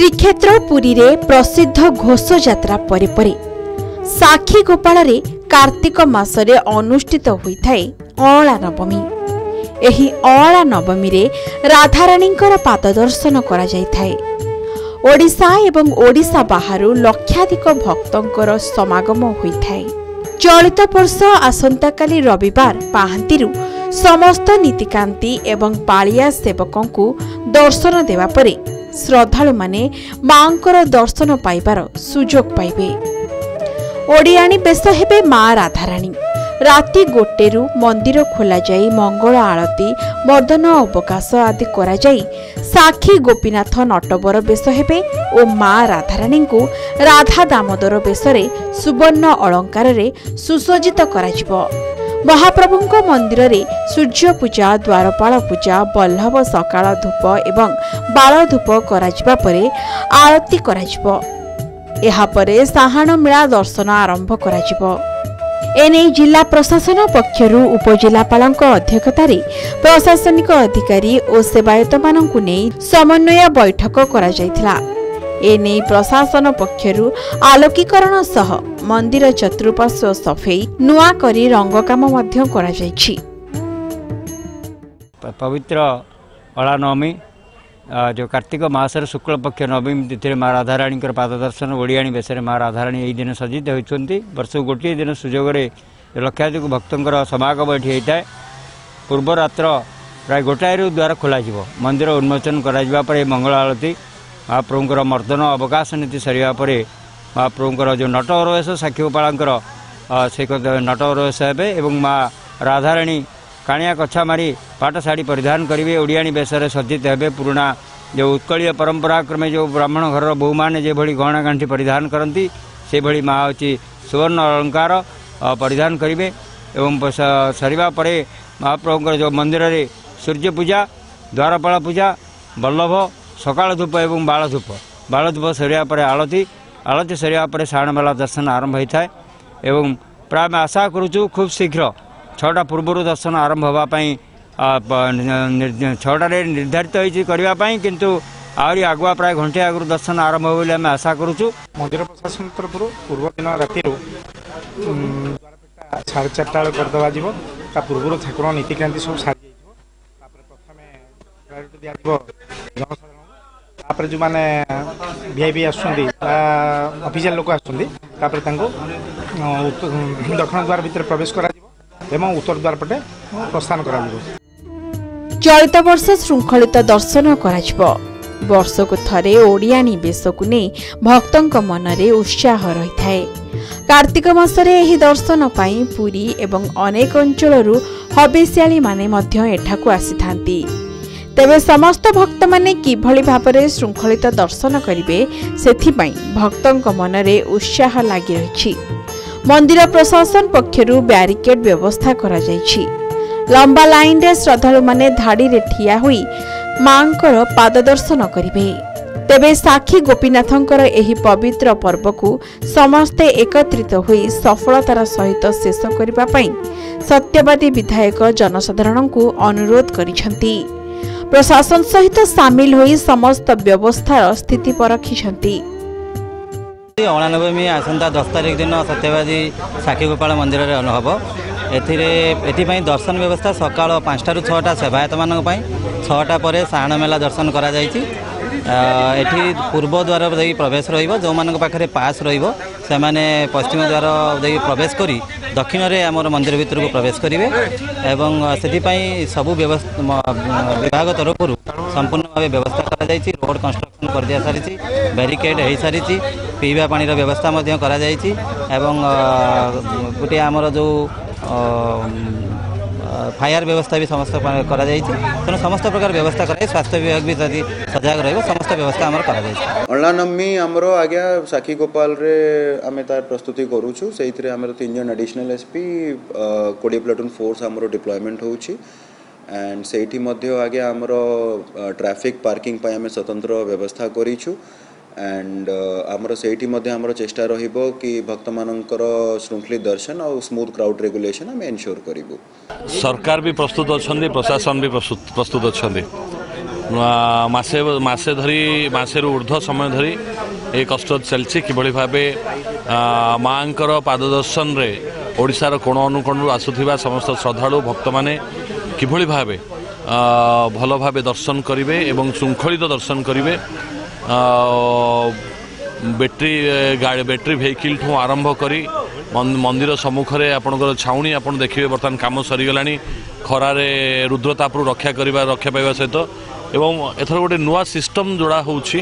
श्रीक्षेत्र पुरी रे प्रसिद्ध घोष यात्रा परे परे साक्षी गोपाल रे कार्तिक मासरे अनुष्ठित होइथाय अळा नवमी। एही अळा नवमी रे राधाराणींकर पाद दर्शन करा जायथाय। ओडिशा एवं ओडिशा बाहरु लक्षाधिक भक्तंकर समागम होइथाय। चलित वर्ष आसंताकाली रविवार पाहांतीरु समस्त नीतिकांति एवं पालिया सेवकों को दर्शन देवा परे श्रद्धालु माने मांकर दर्शन पाइबार सुजोग पाइबे। ओडियाणी बेश हेबे मां राधाराणी। राति गोटेरु मंदिर खोला जाई मंगल आरती मर्दन अवकाश आदि करा जाई साक्षी गोपीनाथ नटवर बेश हेबे ओ मां राधाराणी को राधा दामोदर बेशरे सुवर्ण अलंकार रे सुसज्जित कराजिबो। महाप्रभुंको मंदिर रे सूर्य पूजा द्वारपाल पूजा बल्लभ सकाळ धूप एवं बाल धूप कराजिबा परे आरती कराजिबो। एहा परे साहाण मेला दर्शन आरंभ कराजिबो। एने जिला प्रशासन पक्षरु उपजिलापालक अध्यक्षतार प्रशासनिक अधिकारी और सेवायत मानकु नेई समन्वय बैठक करा जायथिला। एने प्रशासन पक्षरु आलोकीकरण सह मंदिर चतुर्पार्श्व सफेई नुआ करी रंग काम मध्य करा जायछि। पवित्र अळा नवमी जो कार्तिक मासर शुक्ल पक्ष नवमी तिथि माँ राधाराणी पाद दर्शन ओडियाणी बेसरे माँ राधाराणी यही दिन सज्जित होती। वर्ष गोटे दिन सुजोग लक्षाधिक भक्तर समागम ये होता है। पूर्व रात्र प्राय गोटाए द्वार खोल मंदिर उन्मोचन कर मंगल आरती महाप्रभुंर मर्दन अवकाश नीति सरिया महाप्रभुंर जो नटवरवेश साक्षी गोपालंकर से नटवरवेश हे माँ राधाराणी काणिया कछा मारी पाट शाढ़ी परिधान करेंगे ओडियाणी बेसरे सज्जित हे। पुराणा जो उत्कलीय परंपरा क्रमे जो ब्राह्मण घर बहु मैंने जो भली गहना गांठी परिधान करती से भली माँ हूँ सुवर्ण अलंकार परिधान करेंगे। एवं सरिवा परे महाप्रभुंर जो मंदिर रे सूर्य पूजा द्वारपाल पूजा बल्लभ सकाळ धूप एवं बाल धूप सरिया परे आलती सरिया परे साण मेला दर्शन आरंभ होता है। एवं प्राय आशा करूँ खूब शीघ्र 6टा पूर्व दर्शन आरंभ होगापाई 6टार निर्धारित होगापाई किंतु आहरी आगुआ प्राय घंटे आगु दर्शन आरंभ हो आम आशा करूँ। मंदिर प्रशासन तरफ पूर्व दिन राति 4:30 बेले करदे पूर्व ठाकुर नीतिकांति सब सारी प्रथम प्रायोरिटी दिया जनसाधारण जो मैंने वीआईपी आफिशियल लोक आसुँच दक्षिण द्वार भितर प्रवेश करा एवं उत्तर द्वार पटे प्रस्थान करा। चलित वर्ष श्रृंखलित दर्शन करा। वर्षको थरे ओडियाणी बेशकु नै भक्तंक मनरे उत्साह रही थाए। कार्तिक मासरे एही दर्शन पाई पुरी एवं अनेक अंचलरू हबेसियाली माने मध्य एठाकु आसीथांती। तेबे समस्त भक्त माने किभली भाबरे श्रृंखलित दर्शन करिवे सेथिपाई भक्तंक मनरे उत्साह लागि रहिछि। मंदिर प्रशासन पक्षरु ब्यारिकेड व्यवस्था करा जायछि। लंबा लाइन रे श्रद्धालु माने धाड़ी रे ठिया होई मांकर पाद दर्शन करिवे। तेबे साक्षी गोपीनाथंकर एही पवित्र पर्व को समस्ते एकत्रित होई सफलतार सहित शेष करिबा पई सत्यवादी विधायक जनसाधारण को अनुरोध करिसंती। प्रशासन सहित सामिल होई समस्त व्यवस्थार स्थिति परखिसंती। अळा नवमी आसंता 10 तारिख दिन सत्यवादी साक्षी गोपाल मंदिर रे अनुभव एथिपाई दर्शन व्यवस्था सकाळ 5टा ରୁ 6टा सेवायत मान 6टा पर साण मेला दर्शन करा जायछि। एठी पूर्व द्वार दे प्रवेश रहिबो जो मानक पाखरे पास रहिबो से माने पश्चिम द्वार दे प्रवेश करी दक्षिण रे हमर मंदिर भीतर को प्रवेश करिवे। एवं सेथिपाई सबु विभाग तरफ संपूर्ण भाव व्यवस्था करा जायछि। रोड कंस्ट्रक्शन कर दिया सारिछि, बैरिकेड हो सारिछि, पीवा पानी व्यवस्था मध्य करा जायछि। एवं गोटे आमर जो फायर व्यवस्था भी समस्त करा जायछि। तेणु समस्त प्रकार व्यवस्था कराई स्वास्थ्य विभाग भी सजग रहिबो समस्त व्यवस्था हमर करा जायछि। अळा नवमी हमरो आज्ञा साक्षी गोपाल रे आमे तार प्रस्तुति करूछु। सेइथरे हमर 3 जन एडिशनल एसपी 20 प्लाटून फोर्स हमरो डिप्लॉयमेंट होउछि एंड सेठी मध्य आज्ञा हमरो ट्रैफिक पार्किंग पय आमे स्वतंत्र व्यवस्था करिछु एंड आमर सेठी मध्य आमर चेष्टा रहिबो कि भक्त मानकर श्रृंखलित दर्शन और स्मूथ क्राउड रेगुलेशन आम एनश्योर करिबो। सरकार भी प्रस्तुत अछंदी, प्रशासन भी प्रस्तुत अछंदी। मासे धरी मासेरु ऊर्ध्व समय धरी ये कष्ट चलछि किभଳି भाबे मांकर पाददर्शन रे ओडिशार कोण अनुकोणରୁ आसुथिबा समस्त श्रद्धालु भक्त माने किभଳି भाबे भल भाबे दर्शन करिवे एवं शृंखलित दर्शन करिवे बैटरी वेहिकल ठू आरंभ करी मंदिर सम्मुखें आपणकर छाउणी आप देखिए बर्तमान कम सरीगला खरारे रुद्रतापरू रक्षा पाइबा सहित एवं एथर गोटे नुआ सिस्टम जोड़ा होउछि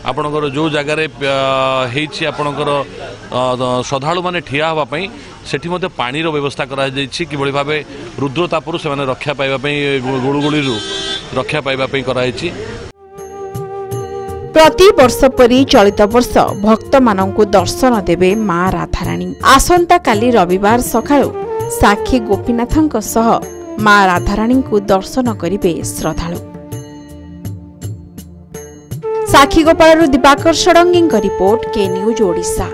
आपणकर जो जगार आपणकर श्रद्धालु माने ठिया हवा पई सेठी मते पानीर व्यवस्था करा जाइछि कि बळी भाबे रुद्रतापरू से माने रक्षा पाइबा पई गुळुगुळीरू रक्षा पाइबा पई कराइछि। प्रति वर्ष परी चलित वर्ष भक्त मानंकु दर्शन देवे मां राधाराणी। आसंता काली रविवार सकाळु साक्षी गोपीनाथंक सह मां राधाराणी को दर्शन करिवे श्रद्धालु। साक्षीगोपाल दिवाकर षडंगी रिपोर्ट के न्यूज ओडिशा।